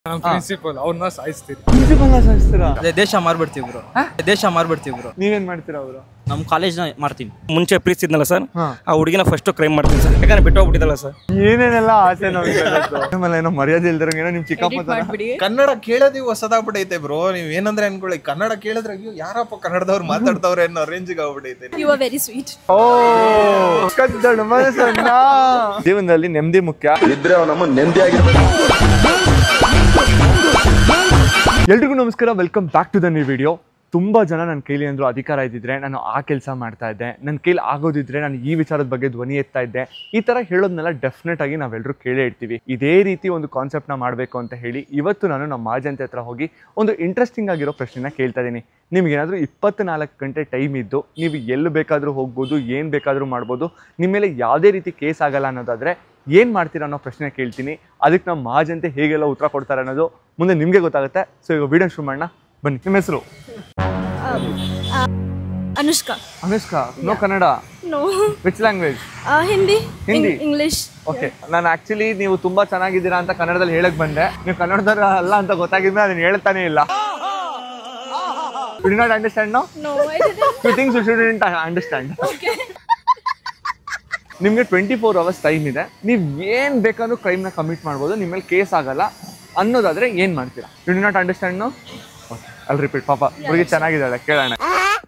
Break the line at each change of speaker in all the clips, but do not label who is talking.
Principal ಅವ್ರನ್ನ ಸಾಯಿಸ್ತೀರಿ.
ಪ್ರಿನ್ಸಿಪಲ್ನ ಸಾಯಿಸ್ತೀರಾ?
ಅದೇ ದೇಶ ಮಾರ್ಬಿಡ್ತೀವಿ ಬ್ರೋ. ದೇಶ ಮಾರ್ಬಿಡ್ತೀವಿ ಬ್ರೋ.
ನೀವೇನ್ ಮಾಡ್ತೀರಾ ಅವರು?
ನಮ್ಮ ಕಾಲೇಜ್ನ ಮಾಡ್ತೀವಿ. ಮುಂಚೆ ಪ್ರೀತಿ ಇದ್ನಲ್ಲ ಸರ್,
ಹಾ.
ಆ ಹುಡುಗಿನ ಫಸ್ಟ್ ಕ್ರೈಮ್ ಮಾಡ್ತೀನಿ ಸರ್, ಯಾಕಂದ್ರೆ ಬಿಟ್ಟು ಹೋಗ್ಬಿಟ್ಟಿದ್ದಲ್ಲ ಸರ್.
ಏನೇನೆಲ್ಲ ಆಸೆ ನಮ್ಗೆ ಏನೋ ಮರ್ಯಾದೆ ಇಲ್ದಿರಂಗ ಏನೋ ನಿಮ್ ಚಿಕ್ಕಪ್ಪ
ಕನ್ನಡ ಕೇಳೋದಿ ಹೊಸದಾಗ್ಬಿಟ್ಟೈತೆ ಬ್ರೋ. ನೀವ್ ಏನಂದ್ರೆ ಅನ್ಕೊಳ್ಳಿ, ಕನ್ನಡ ಕೇಳಿದ್ರೆ ಅಯ್ಯೋ ಯಾರಪ್ಪ ಕನ್ನಡದವ್ರು ಮಾತಾಡ್ತವ್ರೆ ಅನ್ನೋ ರೇಂಜ್ಗೆ ಆಗ್ಬಿಟ್ಟೈತೆ.
You are very sweet.
ಓ ಕದ್ದಳು ಮನಸ್ಸನ್ನ. ಜೀವನದಲ್ಲಿ ನೆಮ್ಮದಿ ಮುಖ್ಯ
ಇದ್ರೆ ನಮ್ಮ ನೆಮ್ಮದಿ ಆಗಿರ್ಬೇಕು.
ಎಲ್ರಿಗೂ ನಮಸ್ಕಾರ, welcome back to the new video. ತುಂಬ ಜನ ನನ್ನ ಕೈಲಿ ಅಂದರು ಅಧಿಕಾರ ಇದ್ದಿದ್ರೆ ನಾನು ಆ ಕೆಲಸ ಮಾಡ್ತಾ ಇದ್ದೆ, ನನ್ನ ಕೈಲಿ ಆಗೋದಿದ್ರೆ ನಾನು ಈ ವಿಚಾರದ ಬಗ್ಗೆ ಧ್ವನಿ ಎತ್ತಾ ಇದ್ದೆ. ಈ ಥರ ಹೇಳೋದನ್ನೆಲ್ಲ ಡೆಫಿನೆಟ್ ಆಗಿ ನಾವೆಲ್ಲರೂ ಕೇಳೇ ಇರ್ತೀವಿ. ಇದೇ ರೀತಿ ಒಂದು ಕಾನ್ಸೆಪ್ಟ್ನ ಮಾಡಬೇಕು ಅಂತ ಹೇಳಿ ಇವತ್ತು ನಾನು ನಮ್ಮ ಮಾಜಂತೆ ಹತ್ರ ಹೋಗಿ ಒಂದು ಇಂಟ್ರೆಸ್ಟಿಂಗ್ ಆಗಿರೋ ಪ್ರಶ್ನೆನ ಕೇಳ್ತಾ ಇದ್ದೀನಿ. ನಿಮಗೇನಾದರೂ 24 ಗಂಟೆ ಟೈಮ್ ಇದ್ದು ನೀವು ಎಲ್ಲಿ ಬೇಕಾದರೂ ಹೋಗ್ಬೋದು, ಏನು ಬೇಕಾದರೂ ಮಾಡ್ಬೋದು, ನಿಮ್ಮ ಮೇಲೆ ಯಾವುದೇ ರೀತಿ ಕೇಸ್ ಆಗಲ್ಲ ಅನ್ನೋದಾದರೆ ಏನು ಮಾಡ್ತೀರಾ ಅನ್ನೋ ಪ್ರಶ್ನೆ ಕೇಳ್ತೀನಿ. ಅದಕ್ಕೆ ನಮ್ಮ ಮಾಜಂತೆ ಹೇಗೆಲ್ಲ ಉತ್ತರ ಕೊಡ್ತಾರೆ ಅನ್ನೋದು ಮುಂದೆ ನಿಮಗೆ ಗೊತ್ತಾಗುತ್ತೆ. ಸೊ ಈಗ ವಿಡಿಯೋ ಶುರು ಮಾಡೋಣ ಬನ್ನಿ. ನಿಮ್ಮ ಹೆಸರು?
Anushka.
ಅನುಷ್ಕಾ. Know Kannada?
No.
Which language?
Hindi.
Hindi.
English.
Okay. ನಾನು ಆ್ಯಕ್ಚುಲಿ ನೀವು ತುಂಬ ಚೆನ್ನಾಗಿದ್ದೀರಾ ಅಂತ ಕನ್ನಡದಲ್ಲಿ ಹೇಳಕ್ ಬಂದೆ. ನೀವು ಕನ್ನಡದವ್ರು ಅಲ್ಲ ಅಂತ ಗೊತ್ತಾಗಿದ್ಮೇಲೆ ಅದನ್ನ ಹೇಳ್ತಾನೆ ಇಲ್ಲ. You did not understand now?
No, I didn't.
You think you shouldn't understand?
Okay.
ನಿಮಗೆ 24 hours ಟೈಮ್ ಇದೆ. ನೀವು ಏನು ಬೇಕಾದ್ರೂ ಕ್ರೈಮ್ನ ಕಮಿಟ್ ಮಾಡ್ಬೋದು, ನಿಮ್ಮ ಮೇಲೆ ಕೇಸ್ ಆಗಲ್ಲ ಅನ್ನೋದಾದ್ರೆ ಏನು ಮಾಡ್ತೀರಾ? You did not understand no? Okay, ಅಲ್ಲಿ ರಿಪೀಟ್. ಪಾಪ ಹುಡುಗಿ ಚೆನ್ನಾಗಿದ್ದಾಳೆ, ಕೇಳೋಣ.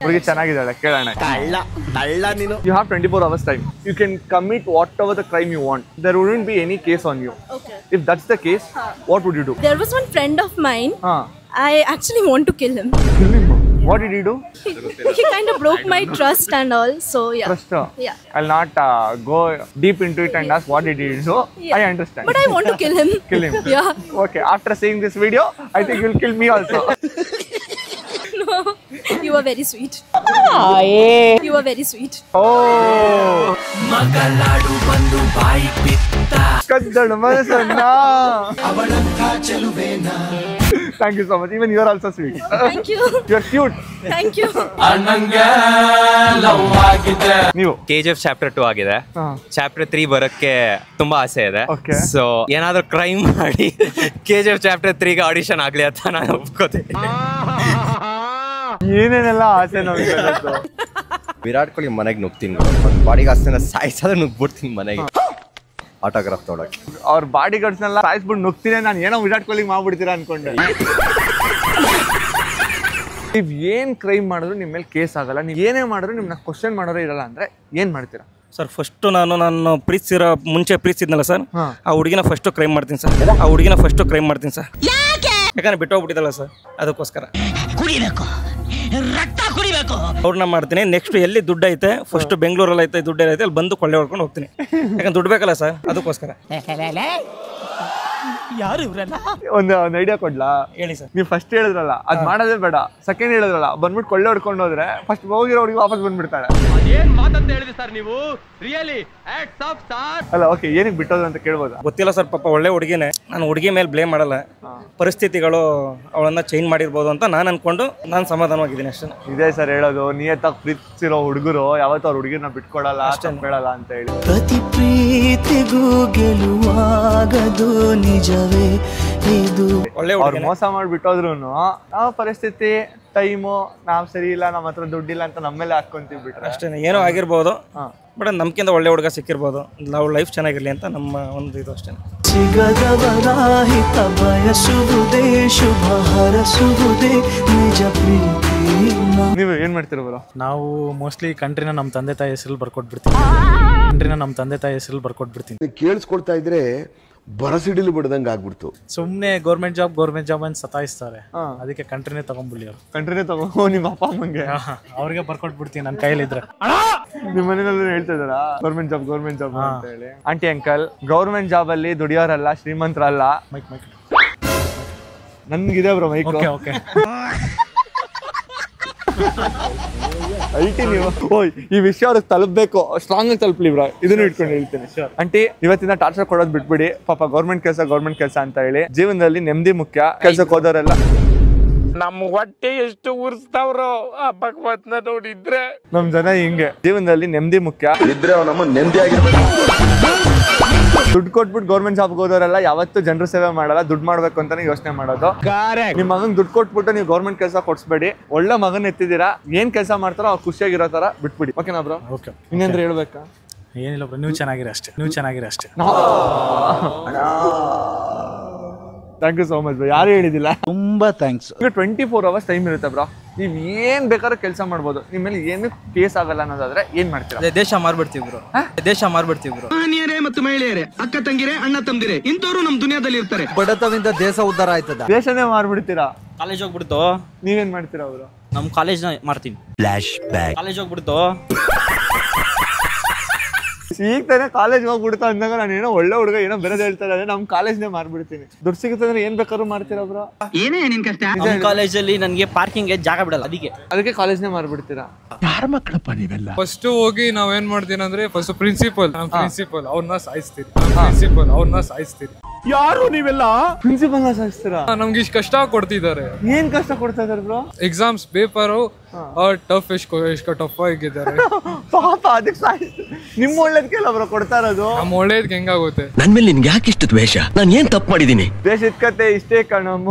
ಹುಡುಗಿ ಚೆನ್ನಾಗಿದ್ದಾಳೆ, ಕೇಳೋಣ. You have 24 hours time. You can commit whatever the crime you want. There wouldn't be any case on you.
Okay.
If that's the case, what would you do?
There was one friend of mine. I actually want to kill him.
Kill him? What did he do?
He kind of broke my trust and all. So yeah.
Trust?
Yeah.
I'll not go deep into it and ask what did he do.
Yeah.
I understand.
But I want to kill him.
Kill him?
Yeah.
Okay, after seeing this video, I think you'll kill me also.
No. You are very sweet. You are very sweet.
Oh. Magaladu bandu bai pitta. Kaddalu manassanna. Avalanta cheluvena. Thank you so much. Even you are also sweet.
Thank you.
You are cute.
Thank you.
ಅನ್ನಂಗೆ love ಆಗಿದೆ.
ನೀವು
KGF chapter 2 ಆಗಿದೆ. Chapter 3 ಬರಕ್ಕೆ ತುಂಬಾ ಆಸೆ ಇದೆ. So ಏನಾದ್ರೂ crime ಮಾಡಿ KGF ಚಾಪ್ಟರ್ 3 ಗೆ ಆಡಿಷನ್ ಆಗ್ಲಿ ಅಂತ ನಾನು ಒಪ್ಕೋತೀನಿ.
ಏನೇನೆಲ್ಲ ಆಸೆ ನಮಗೆ.
ವಿರಾಟ್ ಕೊಹ್ಲಿ ಮನೆಗೆ ನುಗ್ತೀನಿ, ಬಾಡಿಗೆ ಆಸ್ತಿನ ಸಾಯಿಸಾದ್ರೆ ನುಗ್ಬಿಡ್ತೀನಿ ಮನೆಗೆ ಆಟೋಗ್ರಾಫ್ ತೊಗೊಳಕ್ಕೆ.
ಅವ್ರ ಬಾಡಿ ಗಾರ್ಡ್ಸ್ನೆಲ್ಲ ಸಾಯಿಸ್ಬಿಟ್ಟು ನುಗ್ತೀನಿ. ನಾನು ಏನೋ ವಿರಾಟ್ ಕೊಹ್ಲಿ ಮಾಡ್ಬಿಡ್ತೀರಾ ಅನ್ಕೊಂಡೆ. ನೀವು ಏನು ಕ್ರೈಮ್ ಮಾಡಿದ್ರು ನಿಮ್ಮ ಮೇಲೆ ಕೇಸ್ ಆಗಲ್ಲ, ನೀವು ಏನೇ ಮಾಡಿದ್ರು ನಿಮ್ಮನ್ನ ಕ್ವಶನ್ ಮಾಡೋರೇ ಇರಲ್ಲ ಅಂದ್ರೆ ಏನು ಮಾಡ್ತೀರಾ?
ಸರ್ ಫಸ್ಟ್ ನಾನು ಪ್ರೀತಿಸಿರೋ ಮುಂಚೆ ಪ್ರೀತಿಸಿದ್ನಲ್ಲ ಸರ್, ಆ ಹುಡುಗಿನ ಫಸ್ಟ್ ಕ್ರೈಮ್ ಮಾಡ್ತೀನಿ ಸರ್. ಆ ಹುಡುಗಿನ ಫಸ್ಟ್ ಕ್ರೈಮ್ ಮಾಡ್ತೀನಿ ಸರ್, ಯಾಕಂದ್ರೆ ಬಿಟ್ಟು ಹೋಗ್ಬಿಟ್ಟಿದ್ದಲ್ಲ ಸರ್, ಅದಕ್ಕೋಸ್ಕರ. ಅವ್ರನ್ನ ಮಾಡ್ತೀನಿ. ನೆಕ್ಸ್ಟ್ ಎಲ್ಲಿ ದುಡ್ಡು ಐತೆ, ಫಸ್ಟ್ ಬೆಂಗಳೂರಲ್ಲಿ ಐತೆ ದುಡ್ಡು ಐತೆ, ಅಲ್ಲಿ ಬಂದು ಕೊಳ್ಳೆ ಹೊಡ್ಕೊಂಡು ಹೋಗ್ತೀನಿ. ಯಾಕಂದ್ರೆ ದುಡ್ಡು ಬೇಕಲ್ಲ ಸರ್, ಅದಕ್ಕೋಸ್ಕರ. ಯಾರು ಇವ್ರಲ್ಲ? ಒಂದು
ಐಡಿಯಾ ಕೊಡ್ಲಾ?
ಹೇಳಿ ಸರ್.
ನೀವು ಫಸ್ಟ್ ಹೇಳಿದ್ರಲ್ಲ ಅದ್ ಮಾಡೋದೇ ಬೇಡ, ಸೆಕೆಂಡ್ ಹೇಳಿದ್ರಲ್ಲ ಬಂದ್ಬಿಟ್ಟು ಕೊಳ್ಳೆ ಹೊಡ್ಕೊಂಡು ಹೋದ್ರೆ ಫಸ್ಟ್ ಹೋಗಿರೋ ಹುಡುಗಿ ವಾಪಸ್ ಬಂದ್ಬಿಡ್ತಾಳೆ.
ಏನ್ ಮಾತಂತ ಹೇಳಿದ್ರಿ ಸರ್ ನೀವು? Really hats off sir.
ಅಲ್ಲ ಓಕೆ, ಏನಕ್ಕೆ ಬಿಟ್ಟೋದು ಅಂತ ಕೇಳ್ಬೋದಾ?
ಗೊತ್ತಿಲ್ಲ ಸರ್, ಪಾಪ ಒಳ್ಳೆ ಹುಡುಗಿನೇ. ನಾನು ಹುಡುಗಿ ಮೇಲೆ ಬ್ಲೇಮ್ ಮಾಡಲ್ಲ, ಪರಿಸ್ಥಿತಿಗಳು ಅವಳನ್ನ ಚೇಂಜ್ ಮಾಡಿರ್ಬೋದು ಅಂತ ನಾನು ಅನ್ಕೊಂಡು ನಾನು ಸಮಾಧಾನವಾಗಿದ್ದೀನಿ ಅಷ್ಟೇ.
ಇದೇ ಸರ್ ಹೇಳೋದು, ನಿಯತ್ತಾಗಿ ಪ್ರೀತಿಸಿರೋ ಹುಡುಗರು ಯಾವತ್ತೂ ಅವ್ರ ಹುಡುಗಿನ ಬಿಟ್ಕೊಡಲ್ಲ, ಅಷ್ಟೇ ಹೇಳಲ್ಲ ಅಂತ ಹೇಳಿ.
ಪ್ರತಿ ಪ್ರೀತಿಗೂ ಗೆಲುವಾಗದು ನಿಜವೇ ಇದು.
ಒಳ್ಳೆ
ಅವ್ರು ಮೋಸ ಮಾಡಿಬಿಟ್ಟೋದ್ರು ನಾವು ಪರಿಸ್ಥಿತಿ, ಟೈಮು, ನಾವು ಸರಿ ಇಲ್ಲ, ನಮ್ಮ ಹತ್ರ ದುಡ್ಡಿಲ್ಲ ಅಂತ ನಮ್ಮೇಲೆ ಹಾಕೊಂತೀವಿ ಬಿಟ್ರೆ
ಅಷ್ಟೇ. ಏನೋ ಆಗಿರ್ಬೋದು, ಬಟ್ ನಮ್ಗಿಂತ ಒಳ್ಳೆ ಹುಡುಗ ಸಿಕ್ಕಿರ್ಬೋದು, ನಾವು ಲೈಫ್ ಚೆನ್ನಾಗಿರ್ಲಿ ಅಂತ ನಮ್ಮ ಒಂದು ಇದು ಅಷ್ಟೇ.
ಸಿಗದವರಾಹಿತ ಬಯಸುವುದೇ, ಶುಭ ಹರಸುವುದೇ ನಿಜ ಪ್ರೀತಿ.
ನೀವು ಏನ್ ಮಾಡ್ತೀರ ಬರೋ?
ನಾವು ಮೋಸ್ಟ್ಲಿ ಕಂಟ್ರಿನ ನಮ್ಮ ತಂದೆ ತಾಯಿ ಹೆಸರಲ್ಲಿ ಬರ್ಕೊಟ್ಬಿಡ್ತೀನಿ. ಕಂಟ್ರಿನ ನಮ್ಮ ತಂದೆ ತಾಯಿ ಹೆಸರಲ್ಲಿ ಬರ್ಕೊಟ್ಬಿಡ್ತೀನಿ.
ಕೇಳಿಸ್ಕೊಳ್ತಾ ಇದ್ರೆ ಬರಸಿಡಿಲು ಬಿಡ್ದಂಗೆ ಆಗ್ಬಿಡ್ತು.
ಸುಮ್ಮನೆ ಗೌರ್ಮೆಂಟ್ ಜಾಬ್ ಅಂತ ಸತಾಯಿಸ್ತಾರೆ, ಅದಕ್ಕೆ ಕಂಟ್ರಿನೇ ತಗೊಂಡ್ಬಿಡಿ. ಅವ್ರು
ಕಂಟ್ರಿನೇ ತಗೋ. ನಿಮ್ಮ ಅಪ್ಪ ಅಮ್ಮಂಗೆ
ಅವ್ರಿಗೆ ಬರ್ಕೊಟ್ಬಿಡ್ತೀನಿ ನನ್ನ ಕೈಲಿದ್ರೆ.
ನಿಮ್ಮ ಮನೆಯಲ್ಲ ಹೇಳ್ತಾ ಇದಾರಾ ಗೌರ್ಮೆಂಟ್ ಜಾಬ್ ಅಂತ ಹೇಳಿ? ಆಂಟಿ ಅಂಕಲ್, ಗೌರ್ಮೆಂಟ್ ಜಾಬ್ ಅಲ್ಲಿ ದುಡಿಯೋರಲ್ಲ, ಶ್ರೀಮಂತರಲ್ಲ.
ಮೈಕ್
ನನ್ಗಿದೆ ಬ್ರೋ ಮೈಕ್.
ಓಕೆ
ಐಟಿ ನೀವು. ಓಯ್, ಈ ವಿಷಯ ಅವ್ರಿಗೆ ತಲುಪಬೇಕು, ಸ್ಟ್ರಾಂಗ್ ಆಗಿ ತಲುಪಲಿ ಬ್ರೋ. ಇದನ್ನು ಇಟ್ಕೊಂಡು ಹೇಳ್ತೀನಿ. ಆಂಟಿ, ಇವತ್ತಿನ ಟಾರ್ಚರ್ ಕೊಡೋದು ಬಿಟ್ಬಿಡಿ. ಪಾಪ ಗೌರ್ಮೆಂಟ್ ಕೆಲಸ ಅಂತ ಹೇಳಿ ಜೀವನದಲ್ಲಿ ನೆಮ್ಮದಿ ಮುಖ್ಯ. ಕೆಲ್ಸಕ್ಕೆ ಹೋದವರೆಲ್ಲ
ನಮ್ ಹೊಟ್ಟೆ ಎಷ್ಟು ಉರ್ಸ್ತಾವ್ರೋ ಆ ಭಗವತ್ನ ನೋಡಿದ್ರೆ.
ನಮ್ ಜನ ಹಿಂಗೆ, ಜೀವನದಲ್ಲಿ ನೆಮ್ಮದಿ ಮುಖ್ಯ
ಇದ್ರೆ ನಮ್ಮ ನೆಮ್ಮದಿ ಆಗಿರ್ಬೇಕು.
ದುಡ್ಡು ಕೊಟ್ಬಿಟ್ಟು ಗೌರ್ಮೆಂಟ್ ಜಾಬ್ಗೆ ಹೋದವರೆಲ್ಲ ಯಾವತ್ತೂ ಜನರ ಸೇವೆ ಮಾಡಲ್ಲ, ದುಡ್ಡು ಮಾಡ್ಬೇಕು ಅಂತಾನೆ ಯೋಚನೆ ಮಾಡೋದು. ನಿಮ್ಮ ಮಗನ್ ದುಡ್ಡು ಕೊಟ್ಬಿಟ್ಟು ನೀವು ಗೌರ್ಮೆಂಟ್ ಕೆಲಸ ಕೊಡ್ಸ್ಬೇಡಿ. ಒಳ್ಳೆ ಮಗನ್ ಎತ್ತಿದ್ದೀರಾ, ಏನ್ ಕೆಲಸ ಮಾಡ್ತಾರೋ ಅವ್ರು ಖುಷಿಯಾಗಿರೋ ತರ ಬಿಟ್ಬಿಡಿ. ಓಕೆನಾ ಬ್ರೋ?
ಓಕೆ.
ಇನ್ನೇಂದ್ರೆ ಹೇಳ್ಬೇಕಾ?
ಏನಿಲ್ಲ ಬ್ರೋ, ನೀವು ಚೆನ್ನಾಗಿರಿ ಅಷ್ಟೇ.
Thank you so much bro. ಯಾರು ಹೇಳಿದಿಲ್ಲ,
ತುಂಬಾ ಥ್ಯಾಂಕ್ಸ್.
24 hours ಟೈಮ್ ಇರುತ್ತೆ ಬ್ರೋ. ನೀವ್ ಏನ್ ಬೇಕಾದ್ರೂ ಕೆಲಸ ಮಾಡ್ಬೋದು. ನಿಮ್ಮ ಮೇಲೆ ಏನು ಕೇಸ್ ಆಗಲ್ಲ ಅನ್ನೋದಾದ್ರೆ ಏನ್ ಮಾಡ್ತೀರಾ?
ದೇಶ ಮಾರ್ಬಿಡ್ತೀವಿ ಬ್ರೋ.
ಮಹನೀಯರೇ ಮತ್ತು ಮಹಿಳೆಯರೇ, ಅಕ್ಕ ತಂಗಿರೇ, ಅಣ್ಣ ತಮ್ದಿರೇ, ಇಂಥವ್ರು ನಮ್ ದುನಿಯಾದಲ್ಲಿ ಇರ್ತಾರೆ.
ಬಡತವಿಂದ ದೇಶ ಉದ್ಧಾರ ಆಯ್ತದ.
ದೇಶನೇ ಮಾರ್ಬಿಡ್ತೀರಾ?
ಕಾಲೇಜ್ ಹೋಗ್ಬಿಡ್ತು.
ನೀವೇನ್ ಮಾಡ್ತೀರಾ ಅವರು?
ನಮ್ ಕಾಲೇಜ್ನ ಮಾಡ್ತೀನಿ.
Flash back.
ಕಾಲೇಜ್ ಹೋಗ್ಬಿಡ್ತು.
ಈಗ ತಾನೇ ಕಾಲೇಜ್ ಹೋಗ್ಬಿಡ್ತಾ ಅಂದಾಗ ನಾನು ಏನೋ ಒಳ್ಳೆ ಹುಡುಗ ಏನೋ ಬೇರೆ ಹೇಳ್ತಾ ಇದ್ದಾರೆ, ನಮ್ ಕಾಲೇಜ್ನೇ ಮಾರ್ಬಿಡ್ತೀನಿ. ದುಡ್ಡು ಸಿಗುತ್ತೆ ಅಂದ್ರೆ ಏನ್ ಬೇಕಾದ್ರೂ ಮಾಡ್ತೀರಾ ಬ್ರೋ?
ಏನೇ ನಿನ್ ಕಷ್ಟ?
ನಮ್ಮ ಕಾಲೇಜಲ್ಲಿ ನನಗೆ ಪಾರ್ಕಿಂಗ್ ಜಾಗ ಬಿಡಲ್ಲ,
ಅದಕ್ಕೆ ಕಾಲೇಜ್ನೇ ಮಾರ್ಬಿಡ್ತೀರಾ?
ಯಾರ ಮಕ್ಕಳಪ್ಪ ನೀವೆಲ್ಲ?
ಫಸ್ಟ್ ಹೋಗಿ ನಾವೇನ್ ಮಾಡ್ತೀನಿ ಅಂದ್ರೆ ಫಸ್ಟ್ ಪ್ರಿನ್ಸಿಪಲ್ ಅವ್ರನ್ನ ಸಾಯಿಸ್ತೀರಿ.
ಯಾರು ನೀವೆಲ್ಲ?
ಪ್ರಿನ್ಸಿಪಲ್ ಸಾಯಿಸ್ತೀರಾ?
ನಮ್ಗೆ ಇಷ್ಟು ಕಷ್ಟ ಕೊಡ್ತಿದ್ದಾರೆ.
ಏನ್ ಕಷ್ಟ ಕೊಡ್ತಾ ಇದಾರೆ ಬ್ರೋ?
ಎಕ್ಸಾಮ್ಸ್ ಪೇಪರ್ ಟಫ್ ಆಗಿದ್ದಾರೆ.
ಪಾಪ ಅದಕ್ಕೆ ಸಾಯಿಸ್ತೀರಿ. ನಿಮ್ಮ ಒಳ್ಳೇದಕ್ಕೆಲ್ಲ ಬ್ರೋ ಕೊಡ್ತಾ ಇರೋದು.
ನಮ್ಮ ಒಳ್ಳೇದಕ್ಕೆ ಹೆಂಗಾಗುತ್ತೆ?
ನನ್ ಮೇಲೆ ನಿನ್ಗೆ ಯಾಕೆ ಇಷ್ಟು ದ್ವೇಷ? ನಾನು ಏನ್ ತಪ್ಪು ಮಾಡಿದೀನಿ?
ದೇಶದ ಕತೆ ಇಷ್ಟೇ ಕಣಮ್ಮ.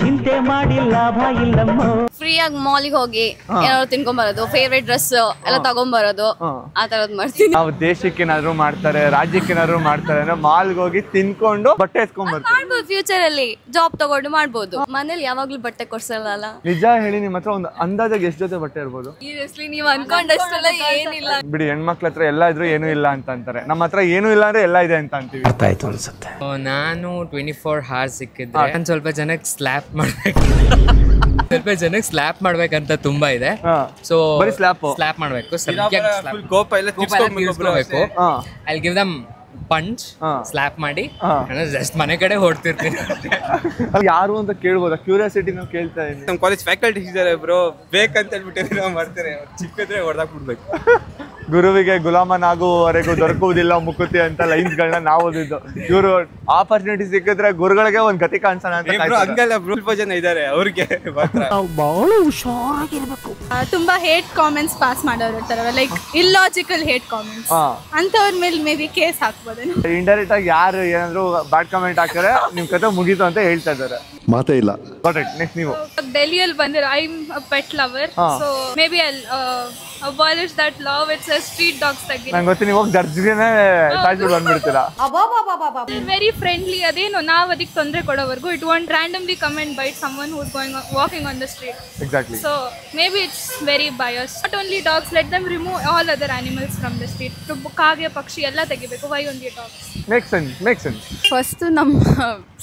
ಚಿಂತೆ ಮಾಡಿ ಲಾಭ ಇಲ್ಲಮ್ಮ.
ಫ್ರೀಯಾಗಿ ಮಾಲಿಗೆ ಹೋಗಿ ಏನಾದ್ರು ತಿನ್ಕೊಂಬರೋದು, ಫೇವ್ರೇಟ್ ಡ್ರೆಸ್ ಎಲ್ಲ ತಗೊಂಬರೋದು, ಆ ತರದ್ ಮಾಡ್ತೀನಿ.
ನಾವು ದೇಶಕ್ಕೆ ಏನಾದ್ರು ಮಾಡ್ತಾರೆ, ರಾಜ್ಯಕ್ಕೆ ಏನಾದ್ರು ಮಾಡ್ತಾರೆ ಅಂದ್ರೆ ಮಾಲ್ಗೆ ಹೋಗಿ ತಿನ್ಕೊಂಡು ಬಟ್ಟೆ ಎತ್ಕೊಂಡ್ಬರ್ತೀವಿ.
ಮಾಡ್ಬೋದು, ಫ್ಯೂಚರ್ ಅಲ್ಲಿ ಜಾಬ್ ತಗೊಂಡು ಮಾಡ್ಬೋದು. ಮನೇಲಿ ಯಾವಾಗ್ಲೂ ಬಟ್ಟೆ ಕೊಡ್ಸಲ್ಲ.
ನಿಜ ಹೇಳಿ, ನಿಮ್ಮ ಹತ್ರ ಒಂದು ಅಂದಾಜಾಗಿ ಎಷ್ಟು ಜೊತೆ ಬಟ್ಟೆ ಇರ್ಬೋದು?
ಸೀರಿಯಸ್ಲಿ ನೀವು ಅನ್ಕೊಂಡಷ್ಟೆಲ್ಲ ಏನಿಲ್ಲ
ಬಿಡಿ. ಹೆಣ್ಮಕ್ಳ ಹತ್ರ ಎಲ್ಲ ಇದ್ರು ಏನೂ ಇಲ್ಲ ಅಂತ ಅಂತಾರೆ. ನಮ್ಮ ಹತ್ರ ಏನೂ ಇಲ್ಲ ಅಂದ್ರೆ ಎಲ್ಲ ಇದೆ ಅಂತ ಅಂತೀವಿ.
ಆಯ್ತು ಅನ್ಸುತ್ತೆ.
ನಾನು 24 hours ಸಿಕ್ಕಿದ್ರೆ ನಾನು ಸ್ವಲ್ಪ ಜನಕ್ಕೆ ಸ್ಲ್ಯಾಪ್ ಮಾಡ್ಬೇಕಂತ ತುಂಬಾ ಇದೆ. ಸೊ ಸ್ಲ್ಯಾಪ್ ಮಾಡ್ಬೇಕು, ಕೋಪ ಎಲ್ಲ ತೀರ್ಸ್ಕೊಬೇಕು. I give them punch, slap ಮಾಡಿ ಜಸ್ಟ್ ಮನೆ ಕಡೆ ಹೊಡ್ತಿರ್ತೀನಿ.
ಯಾರು ಅಂತ ಕೇಳ್ಬೋದಾ? ಕ್ಯೂರಿಯಾಸಿಟಿ ನಾವು ಕೇಳ್ತಾ ಇದ್ದೀನಿ.
ನಮ್ಮ ಕಾಲೇಜ್ ಫ್ಯಾಕಲ್ಟೀಸ್ ಇದ್ದಾರೆ ಬ್ರೋ, ಬೇಕಂತ ಹೇಳ್ಬಿಟ್ಟು ನಾವು ಮಾಡ್ತಾರೆ. ಚಿಕ್ಕದ್ರೆ ಹೊಡೆದಾಕ್ಬಿಡ್ಬೇಕು.
ಗುರುವಿಗೆ ಗುಲಾಮನಾಗುವವರೆಗೂ ದೊರಕುವುದಿಲ್ಲ ಮುಕುತಿ ಅಂತ ಲೈನ್ಸ್ ಗಳನ್ನ ನಾವು ಓದಿದ್ದು. ಇವರು ಆಪರ್ಚುನಿಟಿ ಸಿಕ್ಕಿದ್ರೆ ಗುರುಗಳಿಗೆ ಒಂದ್ ಗತಿ ಕಾಣಿಸೋಣ ಅಂತ.
ಹಂಗಲ್ಲ, ಸ್ವಲ್ಪ ಜನ ಇದ್ದಾರೆ, ಅವ್ರಿಗೆ
ಬಹಳ ಹುಷಾರಾಗಿರ್ಬೇಕು.
ತುಂಬಾ ಹೇಟ್ ಕಾಮೆಂಟ್ಸ್ ಪಾಸ್ ಮಾಡೋರು ಇರ್ತಾರಲ್ಲ, ಲೈಕ್ ಇಲ್ಲಾಜಿಕಲ್ ಹೇಟ್ ಕಾಮೆಂಟ್ಸ್, ಅಂತವ್ರ ಮೇಲೆ ಮೇ ಬಿ ಕೇಸ್ ಹಾಕ್ಬೋದು.
ಇಂಡೈರೆಕ್ಟ್ ಆಗಿ ಯಾರು ಏನಾದ್ರು ಬ್ಯಾಡ್ ಕಮೆಂಟ್ ಹಾಕಿದ್ರೆ ನಿಮ್ ಕತೆ ಮುಗೀತು ಅಂತ ಹೇಳ್ತಾ ಇದ್ದಾರೆ.
ಮಾತೇ ಇಲ್ಲ.
ನೆಕ್ಸ್ಟ್ ನೀವು
ಡೆಲ್ಲಿಯಲ್ಲಿ ಬಂದಿರೋ I am a pet lover, so may be I abolish that law which says street dogs taggi.
ನಂಗೆ ಗೊತ್ತು ನೀವು ಹೋಗಿ ದರ್ಜಿಗೆನೇ ತಾಜ್ಬಿಟ್ಟು ಬಂದ್ಬಿಡ್ತೀರಾ.
ವೆರಿ ಫ್ರೆಂಡ್ಲಿ, ಅದೇನು ನಾವು ಅದಕ್ಕೆ ತೊಂದರೆ ಕೊಡೋವರೆಗೂ it won't randomly come and bite someone who's walking on the street.
Exactly.
So maybe it's very biased. Not only dogs, let them remove all other animals from the street. ಕಾಗೆ ಪಕ್ಷಿ ಎಲ್ಲ ತೆಗಿಬೇಕು, why only dogs?
Make sense.
First ನಮ್ಮ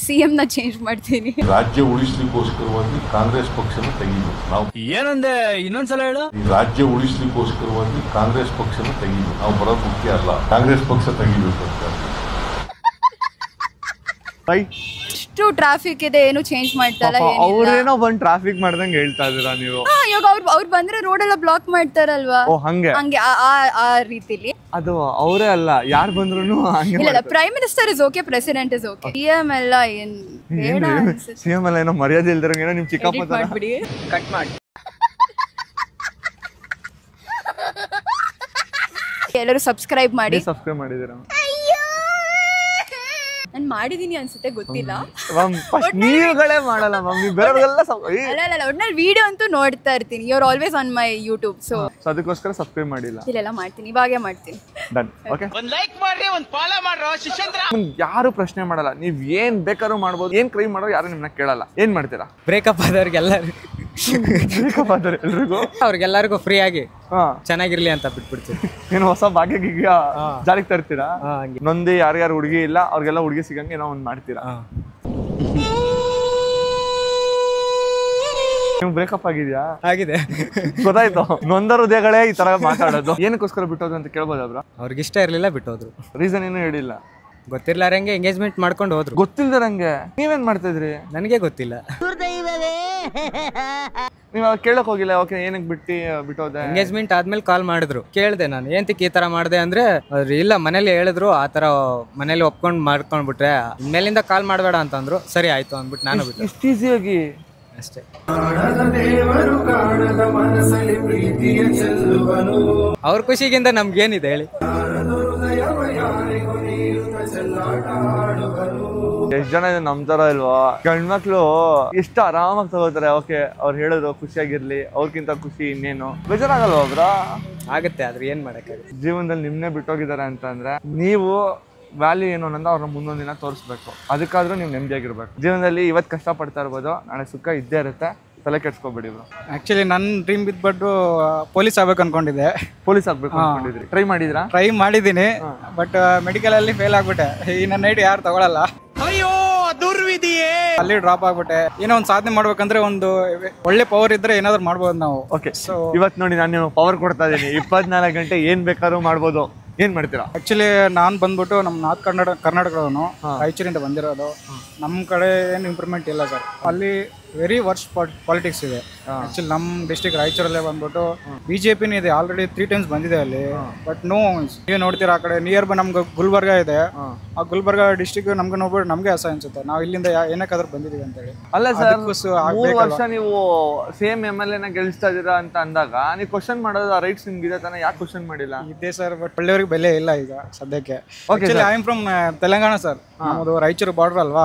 CM ನ change ಮಾಡ್ತೀನಿ.
ರಾಜ್ಯ ಉಳಿಸ್ಲಿಕ್ಕೋಸ್ಕರವಾಗಿ ಕಾಂಗ್ರೆಸ್ ಪಕ್ಷನ ತೆಗಿಬೇಕು. ನಾವು
ಏನಂದೆ ಇನ್ನೊಂದ್ಸಲ ಹೇಳು.
ರಾಜ್ಯ ಉಳಿಸ್ಲಿಕ್ಕೋಸ್ಕರವಾಗಿ ಕಾಂಗ್ರೆಸ್ ಪಕ್ಷನ ತೆಗಿಬೇಕು. ನಾವು ಬರೋದು ಮುಖ್ಯ ಅಲ್ಲ, ಕಾಂಗ್ರೆಸ್ ಪಕ್ಷ ತೆಗಿಬೇಕು ಅಂತ.
ಇಷ್ಟು ಟ್ರಾಫಿಕ್ ಇದೆ, ಏನು ಚೇಂಜ್ ಮಾಡ್ತಾರ.
ಅವ್ರೇನೋ ಬಂದ್ ಟ್ರಾಫಿಕ್ ಮಾಡ್ದಂಗೆ ಹೇಳ್ತಾ ಇದೀರಾ ನೀವು.
ಇವಾಗ ಅವ್ರು ಬಂದ್ರೆ ರೋಡ್ ಎಲ್ಲ ಬ್ಲಾಕ್ ಮಾಡ್ತಾರಲ್ವಾ,
ಹಂಗೆ
ಆ ರೀತಿಲಿ.
ಅದು ಅವರೇ ಅಲ್ಲ, ಯಾರು ಬಂದ್ರು
ಇಲ್ಲ, prime minister is okay, president is okay. CM ಎಲ್ಲ
ಸಿಎಂ ಎಲ್ಲ ಏನೋ ಮರ್ಯಾದೆ ಇಲ್ದಿರಂಗ ಏನೋ ನಿಮ್ ಚಿಕ್ಕಪ್ಪ
ಕಟ್ ಮಾಡಿ.
ಎಲ್ಲರೂ ಸಬ್ಸ್ಕ್ರೈಬ್ ಮಾಡಿದೀರಾ? ನಾನು ಮಾಡಿದೀನಿ ಅನ್ಸುತ್ತೆ, ಗೊತ್ತಿಲ್ಲ.
ನೀವುಗಳೇ ಮಾಡಲ್ಲ ಮಮ್ಮಿ, ಬೇರೆಲ್ಲ
ಒಟ್ನಲ್ಲಿ ವಿಡಿಯೋ ಅಂತೂ ನೋಡ್ತಾ ಇರ್ತೀನಿ. You are always on my YouTube, so
ಅದಕ್ಕೋಸ್ಕರ ಸಬ್ಸ್ಕ್ರೈಬ್ ಮಾಡಿಲ್ಲ.
ಇಲ್ಲೆಲ್ಲ ಮಾಡ್ತೀನಿ, ಇವಾಗೇ ಮಾಡ್ತೀನಿ.
ಡನ್. ಓಕೆ,
ಒಂದ್ ಲೈಕ್ ಮಾಡ್ರಿ, ಒಂದ್ ಫಾಲೋ ಮಾಡ್ರೋ ಶಿಷ್ಯಂದ್ರ.
ಯಾರು ಪ್ರಶ್ನೆ ಮಾಡಲ್ಲ, ನೀವ್ ಏನ್ ಬೇಕಾದ್ರೂ ಮಾಡ್ಬೋದು, ಏನ್ ಕ್ರೈಮ್ ಮಾಡೋ ಯಾರು ನಿಮ್ನ ಕೇಳಲ್ಲ. ಏನ್ ಮಾಡ್ತೀರಾ?
ಬ್ರೇಕಪ್ ಆದವ್ರಿಗೆಲ್ಲರಿಗೂ ಅವ್ರಿಗೆಲ್ಲರಿಗೂ ಫ್ರೀ ಆಗಿ ಚೆನ್ನಾಗಿರ್ಲಿ ಅಂತ ಬಿಟ್ಬಿಡ್ತೀವಿ.
ಏನು ಹೊಸ ಭಾಗ್ಯ ಜಾರಿಗೆ ತರ್ತೀರಾ? ನೊಂದಿ ಯಾರ್ಯಾರು ಹುಡುಗಿ ಇಲ್ಲ ಅವ್ರಿಗೆಲ್ಲ ಹುಡುಗಿ ಸಿಗಂಗೆ ಏನೋ ಒಂದ್ ಮಾಡ್ತೀರಾ? ನೀವು ಬ್ರೇಕಪ್ ಆಗಿದ್ಯಾ?
ಆಗಿದೆ,
ಗೊತ್ತಾಯ್ತು. ನೊಂದ ಹೃದಯಗಳೇ ಈ ತರ ಮಾತಾಡೋದು. ಏನಕ್ಕೋಸ್ಕರ ಬಿಟ್ಟೋದು ಅಂತ ಕೇಳ್ಬೋದ ಬ್ರೋ?
ಅವ್ರಿಗೆ ಇಷ್ಟ ಇರ್ಲಿಲ್ಲ, ಬಿಟ್ಟೋದ್ರು.
ರೀಸನ್ ಏನು ಹೇಳಿಲ್ಲ?
ಗೊತ್ತಿರ್ಲಾರಂಗೆ ಎಂಗೇಜ್ಮೆಂಟ್ ಮಾಡ್ಕೊಂಡು ಹೋದ್ರು.
ಗೊತ್ತಿಲ್ದಾರಂಗೆ ನೀವೇನ್ ಮಾಡ್ತಿದ್ರಿ?
ನನಗೆ ಗೊತ್ತಿಲ್ಲ.
ನೀವ್ ಕೇಳಕ್ ಹೋಗಿಲ್ಲ? ಓಕೆ, ಏನಕ್ಕೆ ಬಿಟ್ಟೋದೆ?
ಎಂಗೇಜ್ಮೆಂಟ್ ಆದ್ಮೇಲೆ ಕಾಲ್ ಮಾಡಿದ್ರು, ಕೇಳ್ದೆ ನಾನು ಏಂತಕ್ಕೆ ಈ ತರ ಮಾಡ್ದೆ ಅಂದ್ರೆ, ಅವ್ರು ಇಲ್ಲ ಮನೇಲಿ ಹೇಳಿದ್ರು, ಆ ತರ ಮನೇಲಿ ಒಪ್ಕೊಂಡ್ ಮಾಡ್ಕೊಂಡ್ಬಿಟ್ರೆ ಇನ್ಮೇಲಿಂದ ಕಾಲ್ ಮಾಡಬೇಡ ಅಂತಂದ್ರು. ಸರಿ ಆಯ್ತು ಅಂದ್ಬಿಟ್ಟು ನಾನು ಬಿಟ್ಟೆ.
ಇಷ್ಟು ಈಸಿಯಾಗಿ
ಅಷ್ಟೇ. ಅವ್ರ ಖುಷಿಗಿಂತ ನಮ್ಗೇನಿದೆ ಹೇಳಿ?
ಎಷ್ಟ್ ಜನ ಇದೆ ನಮ್ ತರ ಇಲ್ವಾ? ಗಂಡ್ಮಕ್ಳು ಎಷ್ಟು ಆರಾಮಾಗಿ ತಗೋತಾರೆ. ಓಕೆ ಅವ್ರು ಹೇಳಿದ್ರು ಖುಷಿಯಾಗಿರ್ಲಿ, ಅವ್ರಕ್ಕಿಂತ ಖುಷಿ ಇನ್ನೇನು. ಬೇಜಾರಾಗಲ್ವಾ ಬ್ರಾ?
ಆಗುತ್ತೆ, ಆದ್ರೆ ಏನ್ ಮಾಡಕ್ಕಾಗುತ್ತೆ.
ಜೀವನದಲ್ಲಿ ನಿಮ್ನೆ ಬಿಟ್ಟೋಗಿದ್ದಾರೆ ಅಂತಂದ್ರೆ ನೀವು ವ್ಯಾಲ್ಯೂ ಏನು ಅನ್ನೋದು ಅವ್ರನ್ನ ಮುಂದೊಂದು ದಿನ ತೋರಿಸ್ಬೇಕು. ಅದಕ್ಕಾದ್ರೂ ನೀವು ನೆಮ್ಮದಿಯಾಗಿರ್ಬೇಕು. ಜೀವನದಲ್ಲಿ ಇವತ್ತು ಕಷ್ಟ ಪಡ್ತಾ ಇರ್ಬೋದು, ನಾಳೆ ಸುಖ ಇದ್ದೇ ಇರುತ್ತೆ. ತಲೆ ಕೆಡ್ಸ್ಕೊಬೇಡಿ ಬ್ರೋ.
ಆಕ್ಚುಲಿ ನನ್ನ ಡ್ರೀಮ್ ಬಿದ್ಬಿಟ್ಟು ಪೊಲೀಸ್ ಆಗ್ಬೇಕು ಅನ್ಕೊಂಡಿದ್ದೆ.
ಪೊಲೀಸ್ ಆಗ್ಬೇಕು ಅನ್ಕೊಂಡಿದ್ರಿ? ಟ್ರೈ ಮಾಡಿದ್ರಾ?
ಟ್ರೈ ಮಾಡಿದ್ದೀನಿ, ಬಟ್ ಮೆಡಿಕಲ್ ಅಲ್ಲಿ ಫೇಲ್ ಆಗ್ಬಿಟ್ಟೆ. ಈ ನನ್ನ ನೈಟ್ ಯಾರು ತಗೊಳಲ್ಲ.
ಅಯ್ಯೋ ದುರ್ವಿಧಿಯೇ.
ಅಲ್ಲಿ ಡ್ರಾಪ್ ಆಗ್ಬಿಟ್ಟೆ. ಏನೋ ಒಂದು ಸಾಧನೆ ಮಾಡ್ಬೇಕಂದ್ರೆ ಒಂದು ಒಳ್ಳೆ ಪವರ್ ಇದ್ರೆ ಏನಾದ್ರು ಮಾಡ್ಬೋದು ನಾವು.
ಓಕೆ, ಸೊ ಇವತ್ತು ನೋಡಿ ನಾನು ನಿಮಗೆ ಪವರ್ ಕೊಡ್ತಾ ಇದ್ದೀನಿ. 24 ಗಂಟೆ ಏನ್ ಬೇಕಾದ್ರೂ ಮಾಡ್ಬೋದು. ಏನ್ ಮಾಡ್ತೀರಾ?
ಆಕ್ಚುಲಿ ನಾನ್ ಬಂದ್ಬಿಟ್ಟು ನಮ್ಮ ನಾರ್ತ್ ಕರ್ನಾಟಕದವನು, ರಾಯಚೂರಿಂದ ಬಂದಿರೋದು. ನಮ್ಮ ಕಡೆ ಏನು ಇಂಪ್ರೂವ್ಮೆಂಟ್ ಇಲ್ಲ ಸರ್. ಅಲ್ಲಿ ವೆರಿ ವರ್ಸ್ಟ್ ಪಾಲಿಟಿಕ್ಸ್ ಇದೆ. ಆಕ್ಚುಲಿ ನಮ್ಮ ಡಿಸ್ಟ್ರಿಕ್ಟ್ ರಾಯಚೂರಲ್ಲೇ ಬಂದ್ಬಿಟ್ಟು ಬಿಜೆಪಿನೇ ಇದೆ. ಆಲ್ರೆಡಿ 3 times ಬಂದಿದೆ ಅಲ್ಲಿ, ಬಟ್ ನೋ. ನೀವು ನೋಡ್ತೀರಾ ಆ ಕಡೆ ನಿಯರ್ ಬೈ ನಮ್ಗೆ ಗುಲ್ಬರ್ಗ ಇದೆ. ಆ ಗುಲ್ಬರ್ಗ ಡಿಸ್ಟ್ರಿಕ್ಟ್ ನಮ್ಗೆ ನೋಡ್ಬಿಟ್ಟು ನಮ್ಗೆ ಅಸಹ್ಯ ಅನ್ಸುತ್ತೆ. ನಾವು ಇಲ್ಲಿಂದ ಏನಕ್ಕಾದ್ರೂ ಬಂದಿದೀವಿ ಅಂತ ಹೇಳಿ.
ಅಲ್ಲ ಸರ್, 3 ವರ್ಷ ನೀವು ಸೇಮ್ MLA ನ ಗೆಲ್ಸ್ತಾ ಇದೀರಾ ಅಂತ ಅಂದಾಗ ನೀವು ಕ್ವಶನ್ ಮಾಡೋದು ರೈಟ್ಸ್ ನಿಮ್ಗಿದೆ ತಾನೆ? ಯಾಕೆ ಕ್ವಶನ್ ಮಾಡಿಲ್ಲ?
ಇದೆ ಸರ್, ಬಟ್ ಒಳ್ಳೆಯವ್ರಿಗೆ ಬೆಲೆ ಇಲ್ಲ ಈಗ ಸದ್ಯಕ್ಕೆ. I am from Telangana sir. ನಮ್ಮದು ರಾಯಚೂರು ಬಾರ್ಡರ್ ಅಲ್ವಾ,